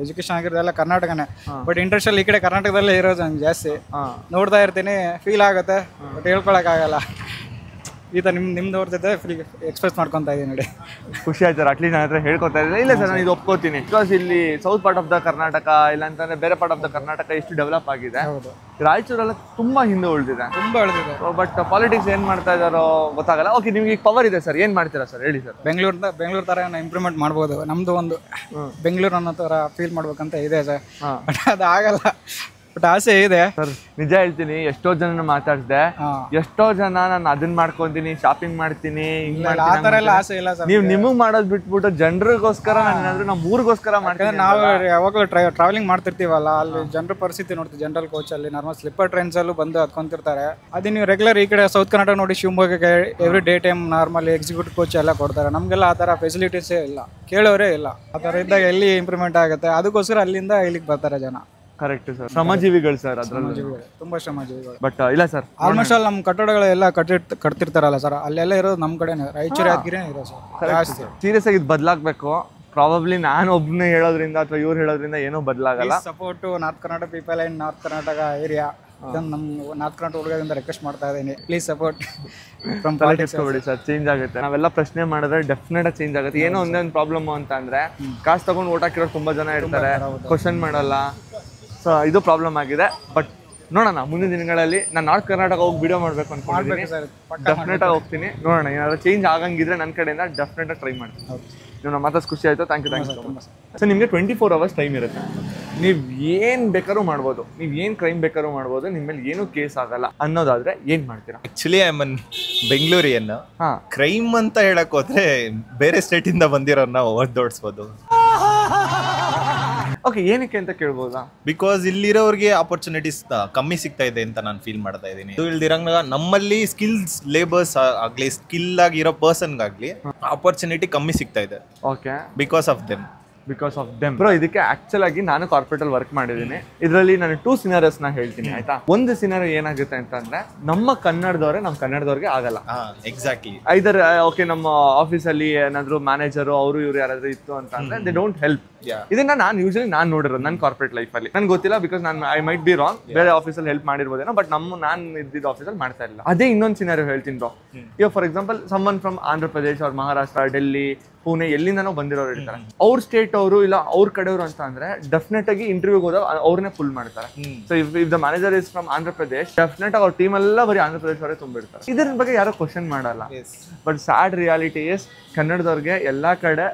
ಎಜುಕೇಶನ್ ಆಗಿರೋದೆಲ್ಲ ಕರ್ನಾಟಕನೇ. ಬಟ್ ಇಂಟ್ರೆಸ್ಟ್ ಈ ಕಡೆ ಕರ್ನಾಟಕದಲ್ಲೇ ಇರೋದು ನಂಗೆ ಜಾಸ್ತಿ. ನೋಡ್ತಾ ಇರ್ತೀನಿ, ಫೀಲ್ ಆಗುತ್ತೆ, ಬಟ್ ಹೇಳ್ಕೊಳಕ್ ಆಗಲ್ಲ. ಈ ತರ ನಿಮ್ದವ್ರ ಜೊತೆ ಫ್ರೀ ಎಕ್ಸ್ಪ್ರೆಸ್ ಮಾಡ್ಕೊತಾ ಇದೀನಿ ನೋಡಿ.
ಖುಷಿ ಆಯ್ತು. ಅಟ್ಲೀಸ್ಟ್ ನನ್ನ ಹತ್ರ ಹೇಳ್ಕೊತಾ ಇದ್ದೀನಿ. ಇಲ್ಲ ಸರ್, ನಾನು ಇದು ಒಪ್ಕೋತೀನಿ. ಬಿಕಾಸ್ ಇಲ್ಲಿ south part of the Karnataka, ಇಲ್ಲ ಅಂತಂದ್ರೆ ಬೇರೆ ಪಾರ್ಟ್ ಆಫ್ ದ ಕರ್ನಾಟಕ ಎಷ್ಟು ಡೆವಲಪ್ ಆಗಿದೆ. ರಾಯಚೂರೆಲ್ಲ ತುಂಬಾ ಹಿಂದೆ ಉಳಿದಿದೆ. ಬಟ್ ಪಾಲಿಟಿಕ್ಸ್ ಏನ್ ಮಾಡ್ತಾ ಇದಾರೋ ಗೊತ್ತಾಗಲ್ಲ. ಓಕೆ, ನಿಮ್ಗೆ ಈಗ ಪವರ್ ಇದೆ ಸರ್, ಏನ್ ಮಾಡ್ತೀರಾ ಸರ್ ಹೇಳಿ ಸರ್?
ಬೆಂಗಳೂರು ತರ ಇಂಪ್ರೂವ್ಮೆಂಟ್ ಮಾಡ್ಬೋದು. ನಮ್ದು ಒಂದು ಬೆಂಗಳೂರು ಅನ್ನೋ ತರ ಫೀಲ್ ಮಾಡ್ಬೇಕಂತ ಇದೆ ಸರ್, ಬಟ್ ಅದು ಆಗಲ್ಲ. ಬಟ್ ಆಸೆ ಇದೆ
ಸರ್. ನಿಜ ಹೇಳ್ತೀನಿ, ಎಷ್ಟೋ ಜನ ಮಾತಾಡ್ದೆ, ಎಷ್ಟೋ ಜನ ನಾನು ಅದನ್ನ ಮಾಡ್ಕೊಂತೀನಿ, ಶಾಪಿಂಗ್ ಮಾಡ್ತೀನಿ,
ಆಸೆ ಇಲ್ಲ ಸರ್.
ನೀವು ನಿಮಗ್ ಮಾಡೋದ್ ಬಿಟ್ಬಿಟ್ಟು ಜನರಿಗೋಸ್ಕರ ನಾವು ಊರಿಗೋಸ್ಕರ ಮಾಡ್ತೀವಿ.
ನಾವು ಯಾವಾಗಲೂ ಟ್ರಾವೆಲಿಂಗ್ ಮಾಡ್ತಿರ್ತೀವಲ್ಲ, ಅಲ್ಲಿ ಜನರ ಪರಿಸ್ಥಿತಿ ನೋಡ್ತೀವಿ. ಜನರಲ್ ಕೋಚ್ ಅಲ್ಲಿ ನಾರ್ಮಲ್ ಸ್ಲಿಪ್ಪರ್ ಟ್ರೈನ್ಸ್ ಅಲ್ಲೂ ಬಂದು ಹತ್ಕೊಂತಿರ್ತಾರೆ. ಅದೇ ನೀವು ರೆಗ್ಯುಲರ್ ಈ ಕಡೆ ಸೌತ್ ಕರ್ನಾಟಕ ನೋಡಿ, ಶಿವಮೊಗ್ಗಕ್ಕೆ every day time normal executive coach ಎಲ್ಲ ಕೊಡ್ತಾರೆ. ನಮ್ಗೆಲ್ಲ ಆ ತರ ಫೆಸಿಲಿಟೀಸೇ ಇಲ್ಲ, ಕೇಳೋರೇ ಇಲ್ಲ. ಆ ತರ ಇದ್ದಾಗ ಎಲ್ಲಿ ಇಂಪ್ರೂವ್ಮೆಂಟ್ ಆಗುತ್ತೆ? ಅದಕ್ಕೋಸ್ಕರ ಅಲ್ಲಿಂದ ಇಲ್ಲಿಗೆ ಬರ್ತಾರೆ ಜನ.
ಕರೆಕ್ಟ್ ಸರ್, ಶ್ರಮಜೀವಿಗಳು ಸರ್, ಅದ್ರಲ್ಲಿ
ತುಂಬಾ ಶ್ರಮಜೀವಿಗಳು.
ಬಟ್ ಇಲ್ಲ ಸರ್,
ಆಲ್ಮೋಸ್ಟ್ ಆಲ್ ನಮ್ಮ ಕಟ್ಟಡಗಳೆಲ್ಲ ಕಟ್ತಿರ್ತಾರಲ್ಲ ಸರ್, ಅಲ್ಲೆಲ್ಲ ಇರೋದು ನಮ್ಮ ಕಡೆನೇ, ರಾಯಚೂರು ಯಾದಗಿರಿನೇ ಇರೋ ಸರ್.
ಸೀರಿಯಸ್ ಆಗಿ ಇದು ಬದಲಾಗಬೇಕು. ಪ್ರಾಬಬ್ಲಿ ನಾನು ಒಬ್ಬನೇ ಹೇಳೋದ್ರಿಂದ ಅಥವಾ ಇವ್ರು ಹೇಳೋದ್ರಿಂದ ಏನೂ ಬದಲಾಗಲ್ಲ.
Support north Karnataka people and north Karnataka area. ನಮ್ಮ ನಾರ್ತ್ ಕರ್ನಾಟಕ ಹುಡುಗರಿಂದ ರಿಕ್ವೆಸ್ಟ್ ಮಾಡ್ತಾ ಇದ್ದೀನಿ, please support from politics.
Sir, change ಆಗುತ್ತೆ. ನಾವೆಲ್ಲ ಪ್ರಶ್ನೆ ಮಾಡಿದ್ರೆ ಡೆಫಿನೆಟ್ ಆಗಿ ಚೇಂಜ್ ಆಗುತ್ತೆ. ಏನೋ ಒಂದೊಂದು ಪ್ರಾಬ್ಲಮ್ ಅಂತ ಅಂದ್ರೆ ಕಾಸು ತಗೊಂಡು ಓಟ್ ಹಾಕಿರೋರು ತುಂಬಾ ಜನ ಇರ್ತಾರೆ, ಕ್ವಶನ್ ಮಾಡಲ್ಲ. ಸೊ ಇದು ಪ್ರಾಬ್ಲಮ್ ಆಗಿದೆ. ಬಟ್ ನೋಡೋಣ, ಮುಂದಿನ ದಿನಗಳಲ್ಲಿ ನಾನು ನಾರ್ತ್ ಕರ್ನಾಟಕ ಹೋಗಿ ವಿಡಿಯೋ ಮಾಡ್ಬೇಕು ಅನ್ಕೊಂಡಿದ್ದೀನಿ. ಡೆಫಿನೆಟ್ ಆಗಿ ಹೋಗ್ತೀನಿ. ನೋಡೋಣ, ಏನಾದ್ರು ಚೇಂಜ್ ಆಗಂಗಿದ್ರೆ ನನ್ನ ಕಡೆಯಿಂದ ಡೆಫಿನೆಟ್ ಆಗಿ ಟ್ರೈ ಮಾಡ್ತೀನಿ. ನೀವು ನಮ್ಮ ಮಾತಾಡ್ಸಿ ಖುಷಿ ಆಯಿತು. Thank you. ಸೊ ನಿಮಗೆ 24 hours ಟೈಮ್ ಇರುತ್ತೆ. ನೀವು ಏನು ಬೇಕಾದ್ರೂ ಮಾಡ್ಬೋದು, ನೀವು ಏನು ಕ್ರೈಮ್ ಬೇಕಾದ್ರೂ ಮಾಡ್ಬೋದು, ನಿಮ್ಮ ಮೇಲೆ ಏನೂ ಕೇಸ್ ಆಗಲ್ಲ ಅನ್ನೋದಾದ್ರೆ ಏನು ಮಾಡ್ತೀರಾ?
ಆಕ್ಚುಲಿ ಐ ಮನ್ ಬೆಂಗಳೂರಿಯನ್ನ ಕ್ರೈಮ್ ಅಂತ ಹೇಳಕ್ ಹೋದ್ರೆ ಬೇರೆ ಸ್ಟೇಟಿಂದ ಬಂದಿರೋನ್ನ ಓದೋಡಿಸ್ಬೋದು.
ಓಕೆ, ಏನಕ್ಕೆ ಅಂತ ಕೇಳ್ಬೋದಾ?
ಬಿಕಾಸ್ ಇಲ್ಲಿರೋರಿಗೆ ಆಪರ್ಚುನಿಟೀಸ್ ಕಮ್ಮಿ ಸಿಗ್ತಾ ಇದೆ ಅಂತ ನಾನು ಫೀಲ್ ಮಾಡ್ತಾ ಇದ್ದೀನಿ. ಇಲ್ದಿರಂಗ ನಮ್ಮಲ್ಲಿ ಸ್ಕಿಲ್ಸ್ ಲೇಬರ್ಸ್ ಆಗ್ಲಿ, ಸ್ಕಿಲ್ ಆಗಿರೋ ಪರ್ಸನ್ಗಾಗ್ಲಿ ಆಪರ್ಚುನಿಟಿ ಕಮ್ಮಿ ಸಿಗ್ತಾ ಇದೆ.
Okay,
because of them.
Bro, ಇದಕ್ಕೆ ಆಕ್ಚುಲ್ ಆಗಿ ನಾನು ಕಾರ್ಪೊರೇಟ್ ಅಲ್ಲಿ ವರ್ಕ್ ಮಾಡಿದ್ದೀನಿ. ಇದರಲ್ಲಿ ನಾನು 2 scenarios ನ ಹೇಳ್ತೀನಿ, ಆಯ್ತಾ? ಒಂದು ಸಿನಾರಿಯೋ ಏನಾಗುತ್ತೆ ಅಂತಂದ್ರೆ, ನಮ್ಮ ಕನ್ನಡದವ್ರೆ ನಮ್ಮ ಕನ್ನಡದವ್ರಿಗೆ ಆಗಲ್ಲ.
ಎಕ್ಸಾಕ್ಟ್ಲಿ.
ಐದರ್ ಓಕೆ, ನಮ್ಮ ಆಫೀಸಲ್ಲಿ ಏನಾದ್ರು ಮ್ಯಾನೇಜರು ಅವರು ಇವ್ರು ಯಾರಾದ್ರೂ ಇತ್ತು ಅಂತ ಅಂದ್ರೆ ದೇ ಡೋಂಟ್ ಹೆಲ್ಪ್. ಇದನ್ನ ನಾನು ಯೂಶಲಿ ನಾನು ನೋಡಿರೋದು ನನ್ನ ಕಾರ್ಪೊರೇಟ್ ಲೈಫ್ ಅಲ್ಲಿ. ನನ್ಗೆ ಗೊತ್ತಿಲ್ಲ, ಬಿಕಾಸ್ ನಾನು ಐ ಮೈಟ್ ಬಿ ರಾಂಗ್, ಬೇರೆ ಆಫೀಸಲ್ಲಿ ಹೆಲ್ಪ್ ಮಾಡಿರ್ಬೋದೇನೋ, ಬಟ್ ನಾನು ಇದ್ದಿದ್ದ ಆಫೀಸಲ್ಲಿ ಮಾಡ್ತಾ ಇರಲಿಲ್ಲ. ಅದೇ ಇನ್ನೊಂದು ಸಿನಾರಿಯೋ ಹೇಳ್ತೀನಿ ಬ್ರೋ. ಇವಾಗ for example summon from Andhra Pradesh ಅವ್ರ ಮಹಾರಾಷ್ಟ್ರ, ಡೆಲ್ಲಿ, ಪುಣೆ, ಎಲ್ಲಿಂದನೋ ಬಂದಿರೋರು ಇರ್ತಾರೆ. ಅವ್ರ ಸ್ಟೇಟ್ ಅವರು ಇಲ್ಲ ಅವ್ರ ಕಡೆಯವರು ಅಂತ ಅಂದ್ರೆ ಡೆಫಿನೆಟ್ ಆಗಿ ಇಂಟರ್ವ್ಯೂಗೆ ಹೋದಾಗ ಅವ್ರನ್ನೇ ಫುಲ್ ಮಾಡ್ತಾರೆ. So if the manager is from Andhra Pradesh, definite ಆಗಿ ಅವ್ರ ಟೀಮ್ ಎಲ್ಲ ಬರೀ ಆಂಧ್ರ ಪ್ರದೇಶ್ ಅವರೇ ತುಂಬಿರ್ತಾರೆ. ಇದ್ರ ಬಗ್ಗೆ ಯಾರೋ ಕ್ವಶನ್ ಮಾಡಲ್ಲ. ಬಟ್ ಸ್ಯಾಡ್ ರಿಯಾಲಿಟಿ ಇಸ್, ಕನ್ನಡದವ್ರಿಗೆ ಎಲ್ಲಾ ಕಡೆ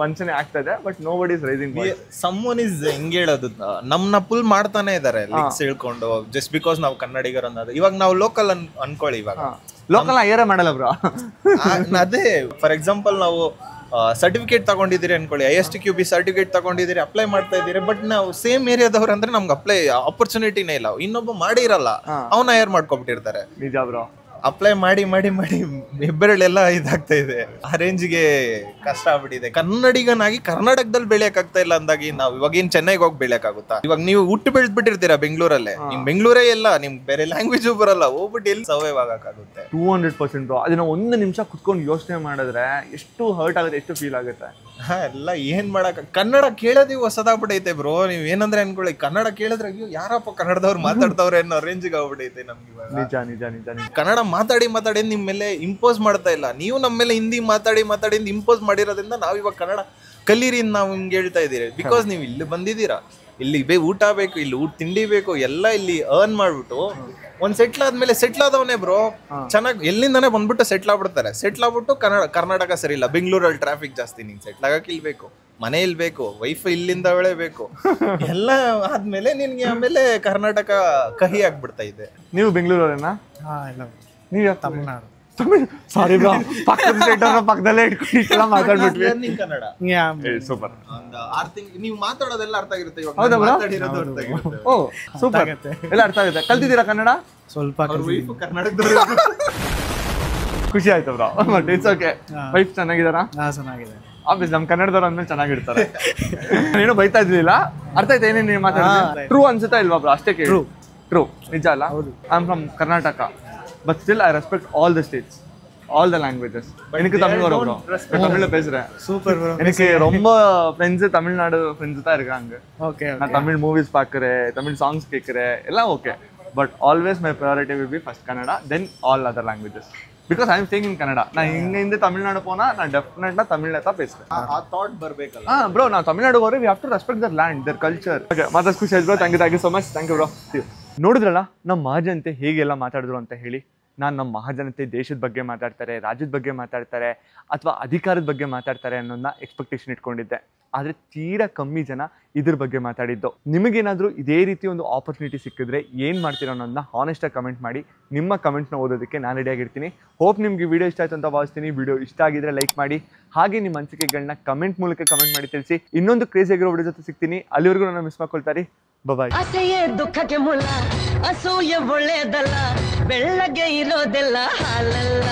ವಂಚನೆ ಆಗ್ತದೆ, ಬಟ್ ನೋ ಬಡಿ ಇಸ್ ರೈಸಿಂಗ್.
ಸಮ್ವನ್ ಇಸ್ ಹೆಂಗ್ ಹೇಳೋದು, ನಮ್ನ ಫುಲ್ ಮಾಡ್ತಾನೆ ಇದಾರೆ ಲಿಂಕ್ಸ್ ಹೇಳ್ಕೊಂಡು, ಜಸ್ಟ್ ಬಿಕಾಸ್ ನಾವು ಕನ್ನಡಿಗರು ಅನ್ನೋದು. ಇವಾಗ ನಾವು ಲೋಕಲ್ ಅನ್ಕೊಳ್ಳಿ, ಇವಾಗ
ಲೋಕಲ್ ಏರೇ ಮಾಡಲ್ಲ ಬ್ರೋ.
ಅದೇ ಫಾರ್ ಎಕ್ಸಾಂಪಲ್ ನಾವು ಸರ್ಟಿಫಿಕೇಟ್ ತಗೊಂಡಿದ್ದೀರಿ ಅನ್ಕೊಳ್ಳಿ, ISTQB ಸರ್ಟಿಫಿಕೇಟ್ ತಗೊಂಡಿದ್ದೀರಿ, ಅಪ್ಲೈ ಮಾಡ್ತಾ ಇದ್ದೀರಿ. ಬಟ್ ನಾವು ಸೇಮ್ ಏರಿಯಾದವ್ರು ಅಂದ್ರೆ ನಮ್ಗೆ ಅಪ್ಲೈ ಆಪರ್ಚುನಿಟಿನೇ ಇಲ್ಲ. ಇನ್ನೊಬ್ಬ ಮಾಡಿರಲ್ಲ, ಅವನ್ನ ಹೈರ್ ಮಾಡ್ಕೊಬಿಟ್ಟಿರ್ತಾರೆ.
ನಿಜ ಬ್ರೋ.
ಅಪ್ಲೈ ಮಾಡಿ ಮಾಡಿ ಮಾಡಿ ಹೆಬ್ಬೆರಳೆಲ್ಲ ಇದಾಗ್ತಾ ಇದೆ. ಆ ರೇಂಜ್ಗೆ ಕಷ್ಟ ಆಗ್ಬಿಟ್ಟಿದೆ. ಕನ್ನಡಿಗನಾಗಿ ಕರ್ನಾಟಕದಲ್ಲಿ ಬೆಳೆಯಕ್ ಆಗ್ತಾ ಇಲ್ಲ ಅಂದಾಗಿ ನಾವು ಇವಾಗ ಏನ್ ಚೆನ್ನೈಗೆ ಹೋಗಿ ಬೆಳೆಯಕ್ ಆಗುತ್ತಾ? ಇವಾಗ ನೀವು ಹುಟ್ಟು ಬೆಳೆದ್ಬಿಟ್ಟಿರ್ತೀರಾ ಬೆಂಗಳೂರಲ್ಲೇ, ನಿಮ್ ಬೆಂಗಳೂರೇ ಎಲ್ಲ ನಿಮ್ ಬೇರೆ ಲ್ಯಾಂಗ್ವೇಜ್ ಬರಲ್ಲ, ಹೋಗ್ಬಿಟ್ಟು ಎಲ್ಲಿ ಸರ್ವೈವ್ ಆಗಕ್ಕಾಗುತ್ತೆ?
200% ಅದನ್ನ ಒಂದು ನಿಮಿಷ ಕುತ್ಕೊಂಡು ಯೋಚನೆ ಮಾಡಿದ್ರೆ ಎಷ್ಟು ಹರ್ಟ್ ಆಗುತ್ತೆ, ಎಷ್ಟು ಫೀಲ್ ಆಗುತ್ತೆ.
ಎಲ್ಲ ಏನ್ ಮಾಡಕ್, ಕನ್ನಡ ಕೇಳೋದೇ ಹೊಸದಾಗ್ಬಿಟ್ಟೈತೆ ಬ್ರೋ. ನೀವ್ ಏನಂದ್ರೆ ಅನ್ಕೊಳ್ಳಿ, ಕನ್ನಡ ಕೇಳಿದ್ರೆ ಅಯ್ಯೋ ಯಾರಪ್ಪ ಕನ್ನಡದವ್ರು ಮಾತಾಡ್ತವ್ರೆ ಅನ್ನೋ ರೇಂಜ್ಗೆ ಆಗ್ಬಿಟ್ಟೈತೆ ನಮ್ಗೆ ಇವಾಗ.
ನಿಜ ನಿಜ ನಿಜ ನಿಜ.
ಕನ್ನಡ ಮಾತಾಡಿ ಮಾತಾಡಿ ನಿಮ್ ಮೇಲೆ ಇಂಪೋಸ್ ಮಾಡ್ತಾ ಇಲ್ಲ, ನೀವು ನಮ್ಮ ಮೇಲೆ ಹಿಂದಿ ಮಾತಾಡಿ ಮಾತಾಡಿ ಇಂಪೋಸ್ ಮಾಡಿರೋದ್ರಿಂದ ನಾವ್ ಇವಾಗ ಕನ್ನಡ ಕಲೀರಿ ನಾವು ಹಿಂಗೆ ಹೇಳ್ತಾ ಇದೀರಿ. ಬಿಕಾಸ್ ನೀವು ಇಲ್ಲಿ ಬಂದಿದ್ದೀರಾ, ಇಲ್ಲಿ ಊಟ ಬೇಕು, ಇಲ್ಲಿ ತಿಂಡಿ ಬೇಕು, ಎಲ್ಲ ಇಲ್ಲಿ ಅರ್ನ್ ಮಾಡ್ಬಿಟ್ಟು ಒಂದ್ ಸೆಟ್ಲ್ ಆದ್ಮೇಲೆ ಸೆಟ್ಲ್ ಆದವನೇ ಬ್ರೋ ಚೆನ್ನಾಗಿ ಎಲ್ಲಿಂದಾನೆ ಬಂದ್ಬಿಟ್ಟು ಸೆಟ್ಲ್ ಆಗ್ಬಿಡ್ತಾರೆ. ಸೆಟ್ಲ್ ಆಗ್ಬಿಟ್ಟು ಕರ್ನಾಟಕ ಸರಿ ಇಲ್ಲ, ಬೆಂಗಳೂರಲ್ಲಿ ಟ್ರಾಫಿಕ್ ಜಾಸ್ತಿ, ನಿಂಗೆ ಸೆಟ್ಲ್ ಆಗಕ್ಕೆ ಇಲ್ಲಿ ಬೇಕು, ಮನೆ ಇಲ್ಲಿ ಬೇಕು, ವೈಫ್ ಇಲ್ಲಿಂದ ಅವಳೆ ಬೇಕು, ಎಲ್ಲ ಆದ್ಮೇಲೆ ನಿನ್ಗೆ ಆಮೇಲೆ ಕರ್ನಾಟಕ ಕಹಿ ಆಗ್ಬಿಡ್ತಾ ಇದೆ.
ನೀವು ಬೆಂಗಳೂರವರೇನಾ? ನೀವು
ತಮಿಳ್ನಾಡು.
ಸಾರಿ ಬ್ರೋ, ಪಕ್ಕದ ಸ್ಟೇಟ್ ಅವರ ಪಕ್ಕದಲ್ಲೇ ಇಟ್ಕೊಂಡು ಮಾತಾಡ್ಬಿಟ್ವಿ.
ಕನ್ನಡ
ಸೂಪರ್.
ಒಂದು 6 ತಿಂಗಳು ನೀವು ಮಾತಾಡೋದೆಲ್ಲ ಅರ್ಥ ಆಗಿರುತ್ತೆ.
ಹೌದಾ ಬ್ರೋ?
ಮಾತಾಡಿರೋದು ಅರ್ಥ ಆಗಿರುತ್ತೆ.
ಓ ಸೂಪರ್, ಎಲ್ಲ ಅರ್ಥ ಆಗುತ್ತೆ. ಕಲ್ತಿದ್ದೀರಾ ಕನ್ನಡ?
ಸ್ವಲ್ಪ
ಕನ್ನಡದವ್ರು.
ಖುಷಿ ಆಯ್ತು bro. But it's okay. Wife ಚೆನ್ನಾಗಿದಾರಾ?
ಚೆನ್ನಾಗಿದೆ.
ಆಫೀಸ್ ನಮ್ ಕನ್ನಡದವ್ರು ಅಂದ್ಮೇಲೆ ಚೆನ್ನಾಗಿರ್ತಾರೆ. ಏನೋ ಬೈತಾ ಇದ್ಲಿಲ್ಲ, ಅರ್ಥ ಆಯ್ತು ಏನೇನು ನೀವು ಮಾತಾಡಿದ್ರೆ. ಟ್ರೂ ಅನ್ಸುತ್ತಾ ಇಲ್ವಾ ಬ್ರೋ? ಅಷ್ಟೇ ಕೇಳಿ. ಟ್ರೂ ನಿಜ ಅಲ್ಲ? I am from Karnataka, but still I respect all the states, all the languages. எனக்கு தமிழ் வரும் bro, தமிழ்ல பேசுறேன்.
Super bro.
எனக்கு ரொம்ப friends தமிழ்நாடு friends தான் இருக்காங்க.
Okay.
நான் தமிழ் movies பார்க்கறேன், தமிழ் songs கேக்குறேன், எல்லாம் okay. But always my priority will be first Kannada, then all other languages. Because I am staying in Canada. நான் இங்க இந்த தமிழ்நாடு போனா நான் டெஃபினட்டா தமிழ்ல தான் பேசுவேன்.
ಆ ಥಾಟ್ ಬರಬೇಕಲ್ಲ.
bro, நான் தமிழ்நாடு ಹೋದ್ರೆ we have to respect their land, their culture. Okay, ಮಾತಾಡ್ಸ್ ಖುಷಿ ಆಯ್ತು bro. Thank you so much. Thank you bro. ನೋಡಿದ್ರಲ್ಲ ನಮ್ಮ ಮಹಾಜನತೆ ಹೇಗೆಲ್ಲ ಮಾತಾಡಿದ್ರು ಅಂತ ಹೇಳಿ. ನಾನು ನಮ್ಮ ಮಹಾಜನತೆ ದೇಶದ ಬಗ್ಗೆ ಮಾತಾಡ್ತಾರೆ, ರಾಜ್ಯದ ಬಗ್ಗೆ ಮಾತಾಡ್ತಾರೆ, ಅಥವಾ ಅಧಿಕಾರದ ಬಗ್ಗೆ ಮಾತಾಡ್ತಾರೆ ಅನ್ನೋದನ್ನ ಎಕ್ಸ್ಪೆಕ್ಟೇಷನ್ ಇಟ್ಕೊಂಡಿದ್ದೆ. ಆದರೆ ತೀರಾ ಕಮ್ಮಿ ಜನ ಇದ್ರ ಬಗ್ಗೆ ಮಾತಾಡಿದ್ದು. ನಿಮಗೇನಾದರೂ ಇದೇ ರೀತಿ ಒಂದು ಆಪರ್ಚುನಿಟಿ ಸಿಕ್ಕಿದ್ರೆ ಏನು ಮಾಡ್ತೀರೋ ಅನ್ನೋದನ್ನ ಹಾನೆಸ್ಟಾಗಿ ಕಮೆಂಟ್ ಮಾಡಿ. ನಿಮ್ಮ ಕಮೆಂಟ್ನ ಓದೋದಕ್ಕೆ ನಾನು ರೆಡಿಯಾಗಿರ್ತೀನಿ. ಹೋಪ್ ನಿಮಗೆ ವಿಡಿಯೋ ಇಷ್ಟ ಆಯ್ತು ಅಂತ ಭಾವಿಸ್ತೀನಿ. ವಿಡಿಯೋ ಇಷ್ಟ ಆಗಿದ್ರೆ ಲೈಕ್ ಮಾಡಿ, ಹಾಗೆ ನಿಮ್ಮ ಅನಿಸಿಕೆಗಳನ್ನ ಕಮೆಂಟ್ ಮೂಲಕ ಕಮೆಂಟ್ ಮಾಡಿ ತಿಳಿಸಿ. ಇನ್ನೊಂದು ಕ್ರೇಜಿ ಆಗಿರೋ ವಿಡಿಯೋ ಜೊತೆ ಸಿಗ್ತೀನಿ. ಅಲ್ಲಿವರೆಗೂ ನಾನು ಮಿಸ್ ಮಾಡ್ಕೊಳ್ತಾರೆ. ಬಾಯ್.
ಆಸೆಯೇ ದುಃಖಕ್ಕೆ ಮೂಲ, ಅಸೂಯೆ ಒಳ್ಳೆಯದಲ್ಲ, ಬೆಳ್ಳಗೆ ಇರೋದೆಲ್ಲ ಹಾಲಲ್ಲ.